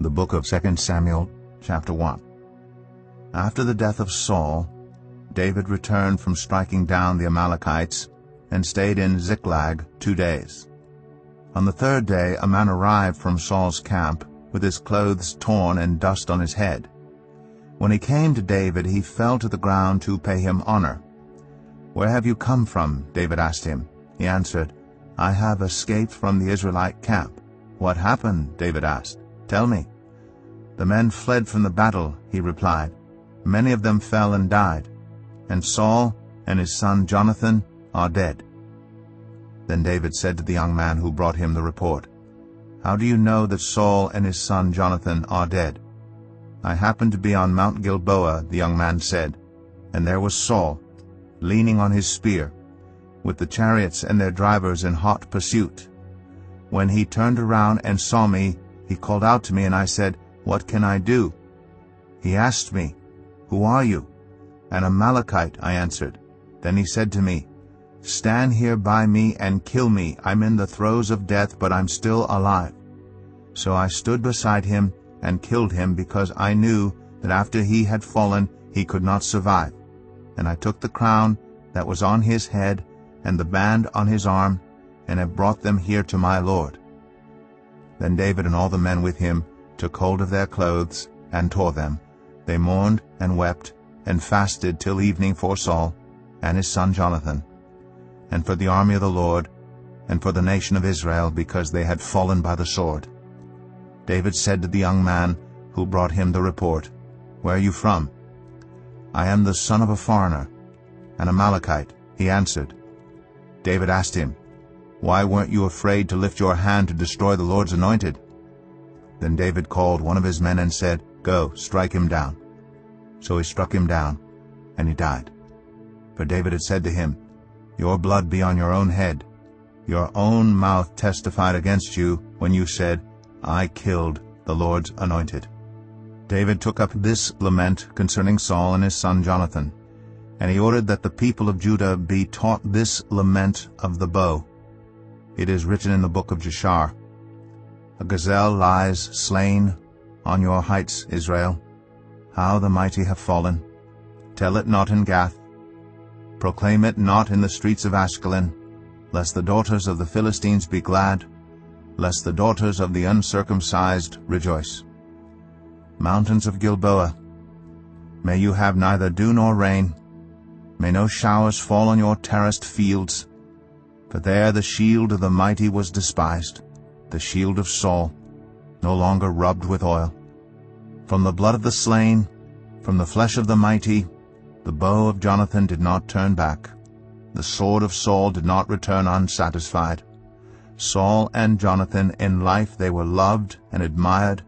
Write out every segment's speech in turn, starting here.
The book of 2 Samuel, chapter 1. After the death of Saul, David returned from striking down the Amalekites and stayed in Ziklag 2 days. On the third day a man arrived from Saul's camp with his clothes torn and dust on his head. When he came to David, he fell to the ground to pay him honor. "Where have you come from?" David asked him. He answered, "I have escaped from the Israelite camp." "What happened?" David asked. "Tell me." "The men fled from the battle," he replied. "Many of them fell and died, and Saul and his son Jonathan are dead." Then David said to the young man who brought him the report, "How do you know that Saul and his son Jonathan are dead?" "I happened to be on Mount Gilboa," the young man said, "and there was Saul, leaning on his spear, with the chariots and their drivers in hot pursuit. When he turned around and saw me, he called out to me, and I said, 'What can I do?' He asked me, 'Who are you?' 'An Amalekite,' I answered. Then he said to me, 'Stand here by me and kill me. I'm in the throes of death, but I'm still alive.' So I stood beside him and killed him, because I knew that after he had fallen he could not survive. And I took the crown that was on his head and the band on his arm, and have brought them here to my lord." Then David and all the men with him took hold of their clothes and tore them. They mourned and wept and fasted till evening for Saul and his son Jonathan, and for the army of the Lord, and for the nation of Israel, because they had fallen by the sword. David said to the young man who brought him the report, "Where are you from?" "I am the son of a foreigner, an Amalekite," he answered. David asked him, "Why weren't you afraid to lift your hand to destroy the Lord's anointed?" Then David called one of his men and said, "Go, strike him down." So he struck him down, and he died. For David had said to him, "Your blood be on your own head. Your own mouth testified against you when you said, 'I killed the Lord's anointed.'" David took up this lament concerning Saul and his son Jonathan, and he ordered that the people of Judah be taught this lament of the bow. It is written in the book of Jashar, "A gazelle lies slain on your heights, Israel. How the mighty have fallen. Tell it not in Gath. Proclaim it not in the streets of Ashkelon, lest the daughters of the Philistines be glad, lest the daughters of the uncircumcised rejoice. Mountains of Gilboa, may you have neither dew nor rain. May no showers fall on your terraced fields. For there the shield of the mighty was despised, the shield of Saul, no longer rubbed with oil. From the blood of the slain, from the flesh of the mighty, the bow of Jonathan did not turn back. The sword of Saul did not return unsatisfied. Saul and Jonathan, in life they were loved and admired,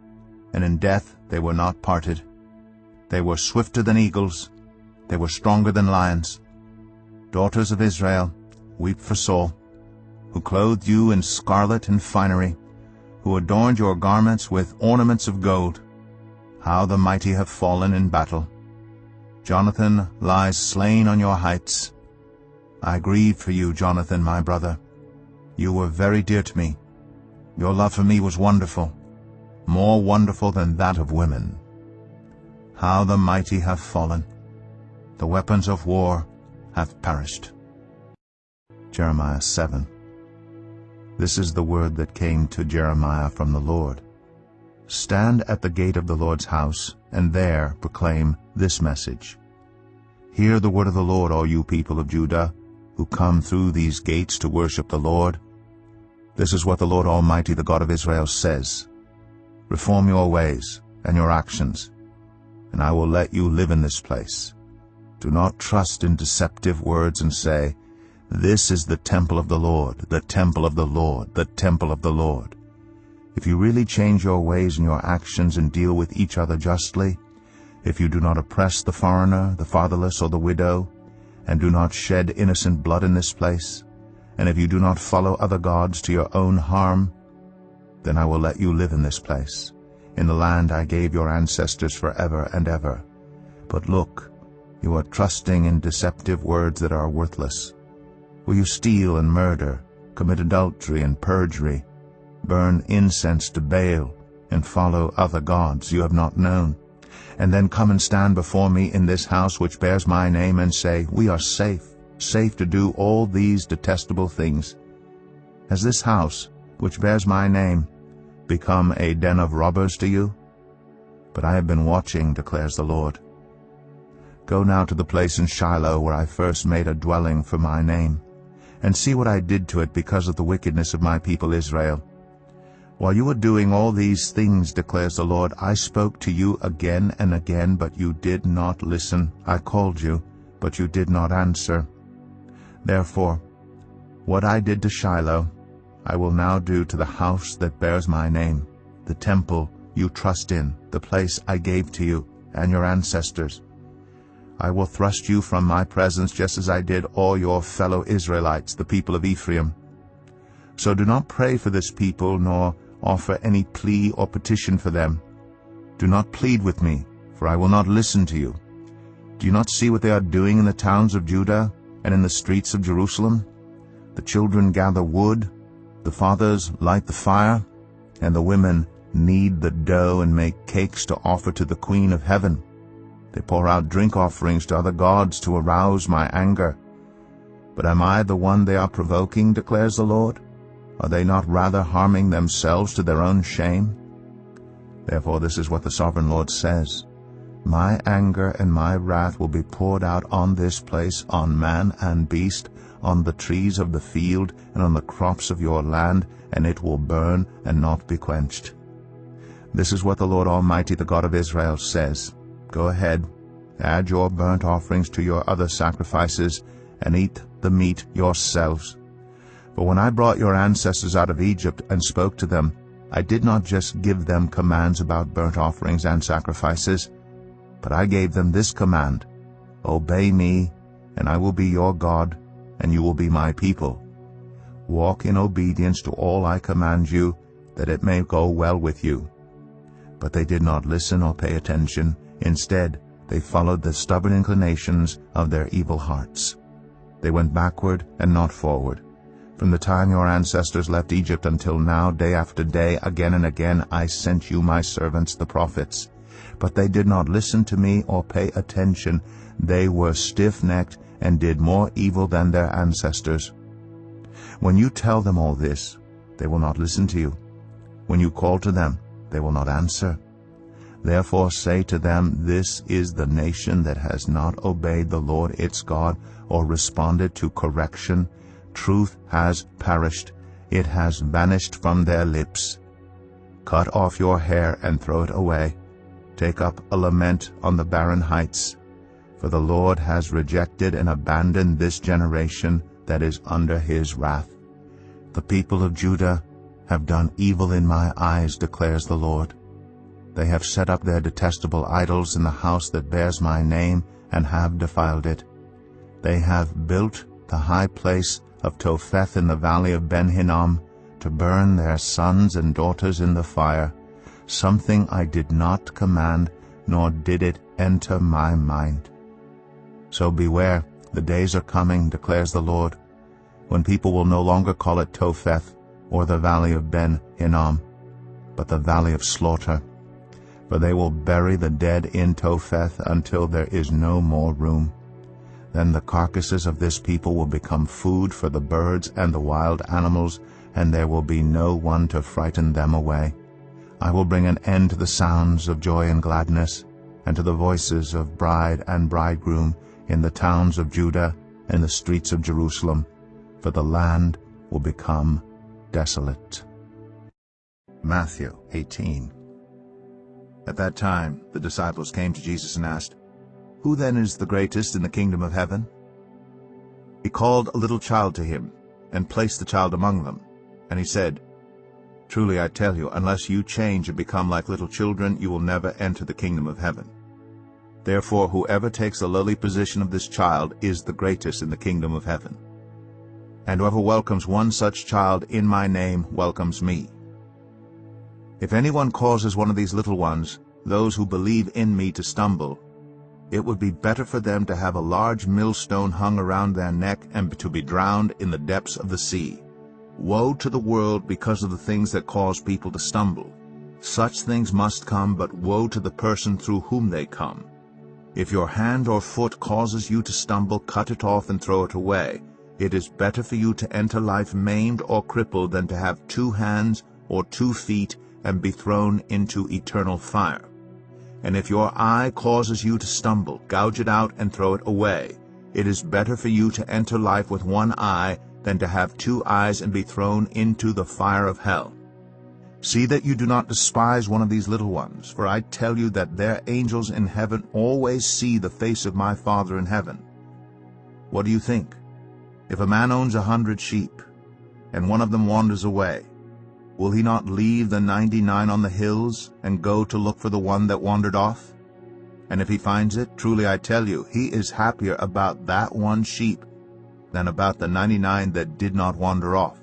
and in death they were not parted. They were swifter than eagles, they were stronger than lions. Daughters of Israel, weep for Saul, who clothed you in scarlet and finery, who adorned your garments with ornaments of gold. How the mighty have fallen in battle. Jonathan lies slain on your heights. I grieve for you, Jonathan, my brother. You were very dear to me. Your love for me was wonderful, more wonderful than that of women. How the mighty have fallen. The weapons of war have perished." Jeremiah 7. This is the word that came to Jeremiah from the Lord. "Stand at the gate of the Lord's house, and there proclaim this message. Hear the word of the Lord, all you people of Judah, who come through these gates to worship the Lord. This is what the Lord Almighty, the God of Israel, says. Reform your ways and your actions, and I will let you live in this place. Do not trust in deceptive words and say, 'This is the temple of the Lord, the temple of the Lord, the temple of the Lord.' If you really change your ways and your actions and deal with each other justly, if you do not oppress the foreigner, the fatherless, or the widow, and do not shed innocent blood in this place, and if you do not follow other gods to your own harm, then I will let you live in this place, in the land I gave your ancestors forever and ever. But look, you are trusting in deceptive words that are worthless. Will you steal and murder, commit adultery and perjury, burn incense to Baal, and follow other gods you have not known, and then come and stand before me in this house which bears my name, and say, We are safe to do all these detestable things? Has this house, which bears my name, become a den of robbers to you? But I have been watching, declares the Lord. Go now to the place in Shiloh where I first made a dwelling for my name, and see what I did to it because of the wickedness of my people Israel. While you were doing all these things, declares the Lord, I spoke to you again and again, but you did not listen. I called you, but you did not answer. Therefore, what I did to Shiloh, I will now do to the house that bears my name, the temple you trust in, the place I gave to you and your ancestors. I will thrust you from my presence, just as I did all your fellow Israelites, the people of Ephraim. So do not pray for this people, nor offer any plea or petition for them. Do not plead with me, for I will not listen to you. Do you not see what they are doing in the towns of Judah and in the streets of Jerusalem? The children gather wood, the fathers light the fire, and the women knead the dough and make cakes to offer to the Queen of Heaven. They pour out drink offerings to other gods to arouse my anger. But am I the one they are provoking, declares the Lord? Are they not rather harming themselves to their own shame? Therefore this is what the Sovereign Lord says. My anger and my wrath will be poured out on this place, on man and beast, on the trees of the field, and on the crops of your land, and it will burn and not be quenched. This is what the Lord Almighty, the God of Israel, says. Go ahead, add your burnt offerings to your other sacrifices, and eat the meat yourselves. For when I brought your ancestors out of Egypt and spoke to them, I did not just give them commands about burnt offerings and sacrifices, but I gave them this command: Obey me, and I will be your God, and you will be my people. Walk in obedience to all I command you, that it may go well with you. But they did not listen or pay attention. Instead, they followed the stubborn inclinations of their evil hearts. They went backward and not forward. From the time your ancestors left Egypt until now, day after day, again and again, I sent you my servants, the prophets. But they did not listen to me or pay attention. They were stiff-necked and did more evil than their ancestors. When you tell them all this, they will not listen to you. When you call to them, they will not answer. Therefore say to them, This is the nation that has not obeyed the Lord its God, or responded to correction. Truth has perished. It has vanished from their lips. Cut off your hair and throw it away. Take up a lament on the barren heights. For the Lord has rejected and abandoned this generation that is under his wrath. The people of Judah have done evil in my eyes, declares the Lord. They have set up their detestable idols in the house that bears my name, and have defiled it. They have built the high place of Topheth in the valley of Ben-Hinnom, to burn their sons and daughters in the fire, something I did not command, nor did it enter my mind. So beware, the days are coming, declares the Lord, when people will no longer call it Topheth or the valley of Ben-Hinnom, but the valley of slaughter. For they will bury the dead in Topheth until there is no more room. Then the carcasses of this people will become food for the birds and the wild animals, and there will be no one to frighten them away. I will bring an end to the sounds of joy and gladness, and to the voices of bride and bridegroom in the towns of Judah and the streets of Jerusalem, for the land will become desolate. Matthew 18. At that time the disciples came to Jesus and asked, Who then is the greatest in the kingdom of heaven? He called a little child to him, and placed the child among them. And he said, Truly I tell you, unless you change and become like little children, you will never enter the kingdom of heaven. Therefore whoever takes the lowly position of this child is the greatest in the kingdom of heaven. And whoever welcomes one such child in my name welcomes me. If anyone causes one of these little ones, those who believe in me, to stumble, it would be better for them to have a large millstone hung around their neck and to be drowned in the depths of the sea. Woe to the world because of the things that cause people to stumble. Such things must come, but woe to the person through whom they come. If your hand or foot causes you to stumble, cut it off and throw it away. It is better for you to enter life maimed or crippled than to have 2 hands or 2 feet and be thrown into eternal fire. And if your eye causes you to stumble, gouge it out and throw it away. It is better for you to enter life with 1 eye than to have 2 eyes and be thrown into the fire of hell. See that you do not despise one of these little ones, for I tell you that their angels in heaven always see the face of my Father in heaven. What do you think? If a man owns 100 sheep, and one of them wanders away, will he not leave the 99 on the hills and go to look for the one that wandered off? And if he finds it, truly I tell you, he is happier about that one sheep than about the 99 that did not wander off.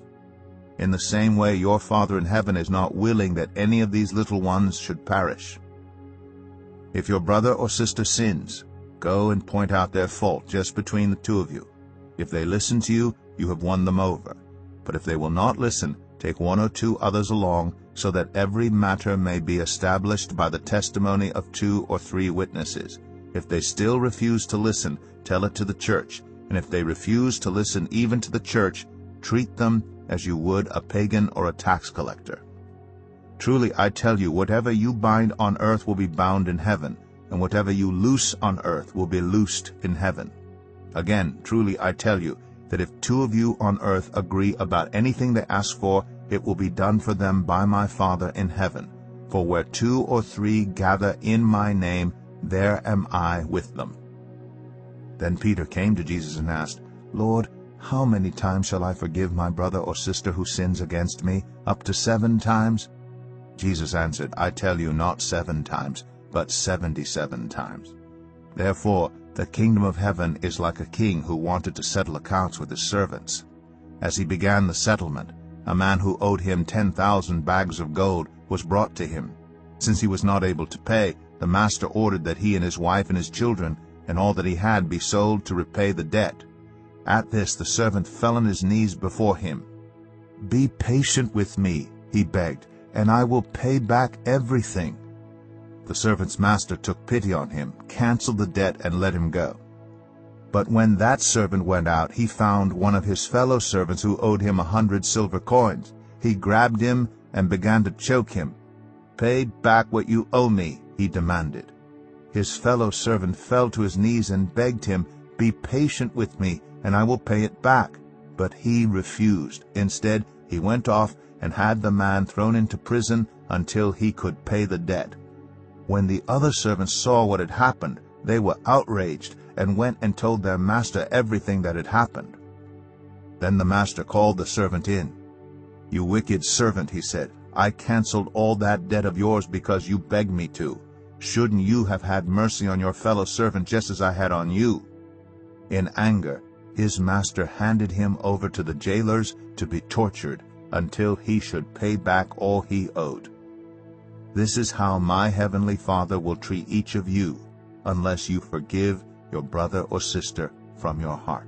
In the same way, your Father in heaven is not willing that any of these little ones should perish. If your brother or sister sins, go and point out their fault just between the 2 of you. If they listen to you, you have won them over. But if they will not listen, take 1 or 2 others along, so that every matter may be established by the testimony of 2 or 3 witnesses. If they still refuse to listen, tell it to the church. And if they refuse to listen even to the church, treat them as you would a pagan or a tax collector. Truly I tell you, whatever you bind on earth will be bound in heaven, and whatever you loose on earth will be loosed in heaven. Again, truly I tell you, that if 2 of you on earth agree about anything they ask for, it will be done for them by my Father in heaven. For where 2 or 3 gather in my name, there am I with them. Then Peter came to Jesus and asked, Lord, how many times shall I forgive my brother or sister who sins against me? Up to 7 times? Jesus answered, I tell you, not 7 times, but 77 times. Therefore, the kingdom of heaven is like a king who wanted to settle accounts with his servants. As he began the settlement, a man who owed him 10,000 bags of gold was brought to him. Since he was not able to pay, the master ordered that he and his wife and his children and all that he had be sold to repay the debt. At this the servant fell on his knees before him. Be patient with me, he begged, and I will pay back everything. The servant's master took pity on him, canceled the debt, and let him go. But when that servant went out, he found one of his fellow servants who owed him 100 silver coins. He grabbed him and began to choke him. Pay back what you owe me, he demanded. His fellow servant fell to his knees and begged him, Be patient with me, and I will pay it back. But he refused. Instead, he went off and had the man thrown into prison until he could pay the debt. When the other servants saw what had happened, they were outraged and went and told their master everything that had happened. Then the master called the servant in. You wicked servant, he said, I canceled all that debt of yours because you begged me to. Shouldn't you have had mercy on your fellow servant just as I had on you? In anger, his master handed him over to the jailers to be tortured until he should pay back all he owed. This is how my heavenly Father will treat each of you, unless you forgive your brother or sister from your heart.